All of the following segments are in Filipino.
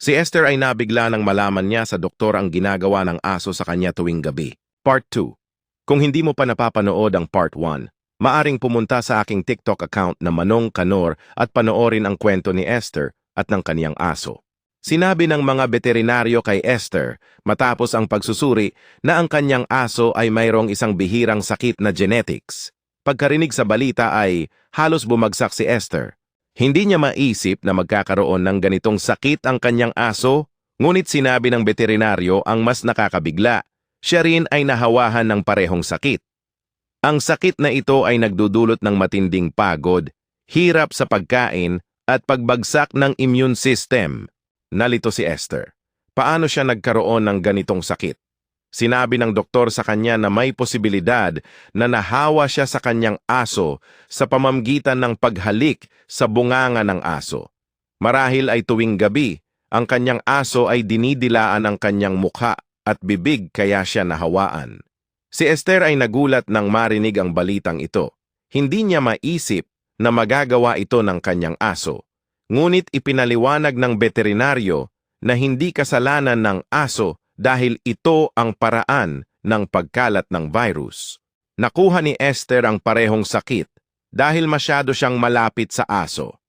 Si Esther ay nabigla nang malaman niya sa doktor ang ginagawa ng aso sa kanya tuwing gabi. Part 2. Kung hindi mo pa napapanood ang Part 1, maaring pumunta sa aking TikTok account na Manong Kanor at panoorin ang kwento ni Esther at ng kaniyang aso. Sinabi ng mga veterinaryo kay Esther matapos ang pagsusuri na ang kanyang aso ay mayroong isang bihirang sakit na genetics. Pagkarinig sa balita ay halos bumagsak si Esther. Hindi niya maisip na magkakaroon ng ganitong sakit ang kanyang aso, ngunit sinabi ng veterinaryo ang mas nakakabigla. Siya rin ay nahawahan ng parehong sakit. Ang sakit na ito ay nagdudulot ng matinding pagod, hirap sa pagkain at pagbagsak ng immune system. Nalito si Esther. Paano siya nagkaroon ng ganitong sakit? Sinabi ng doktor sa kanya na may posibilidad na nahawa siya sa kanyang aso sa pamamagitan ng paghalik sa bunganga ng aso. Marahil ay tuwing gabi, ang kanyang aso ay dinidilaan ang kanyang mukha at bibig kaya siya nahawaan. Si Esther ay nagulat nang marinig ang balitang ito. Hindi niya maisip na magagawa ito ng kanyang aso. Ngunit ipinaliwanag ng veterinaryo na hindi kasalanan ng aso dahil ito ang paraan ng pagkalat ng virus. Nakuha ni Esther ang parehong sakit dahil masyado siyang malapit sa aso.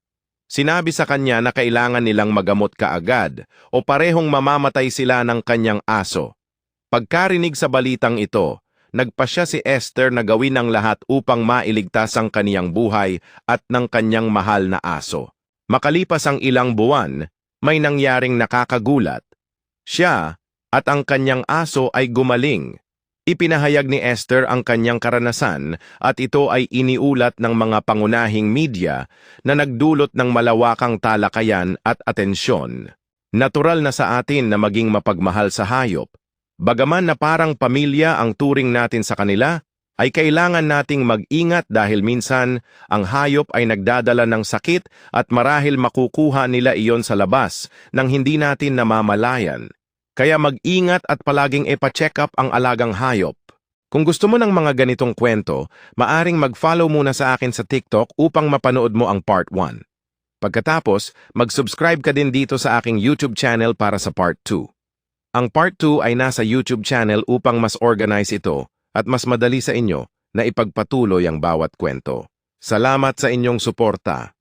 Sinabi sa kanya na kailangan nilang magamot kaagad o parehong mamamatay sila ng kanyang aso. Pagkarinig sa balitang ito, nagpasya si Esther na gawin ang lahat upang mailigtas ang kaniyang buhay at ng kanyang mahal na aso. Makalipas ang ilang buwan, may nangyaring nakakagulat. Siya at ang kanyang aso ay gumaling. Ipinahayag ni Esther ang kanyang karanasan at ito ay iniulat ng mga pangunahing media na nagdulot ng malawakang talakayan at atensyon. Natural na sa atin na maging mapagmahal sa hayop. Bagaman na parang pamilya ang turing natin sa kanila, ay kailangan nating mag-ingat dahil minsan ang hayop ay nagdadala ng sakit at marahil makukuha nila iyon sa labas nang hindi natin namamalayan. Kaya mag-ingat at palaging ipa-check up ang alagang hayop. Kung gusto mo ng mga ganitong kwento, maaring mag-follow muna sa akin sa TikTok upang mapanood mo ang Part 1. Pagkatapos, mag-subscribe ka din dito sa aking YouTube channel para sa Part 2. Ang Part 2 ay nasa YouTube channel upang mas organize ito at mas madali sa inyo na ipagpatuloy ang bawat kwento. Salamat sa inyong suporta.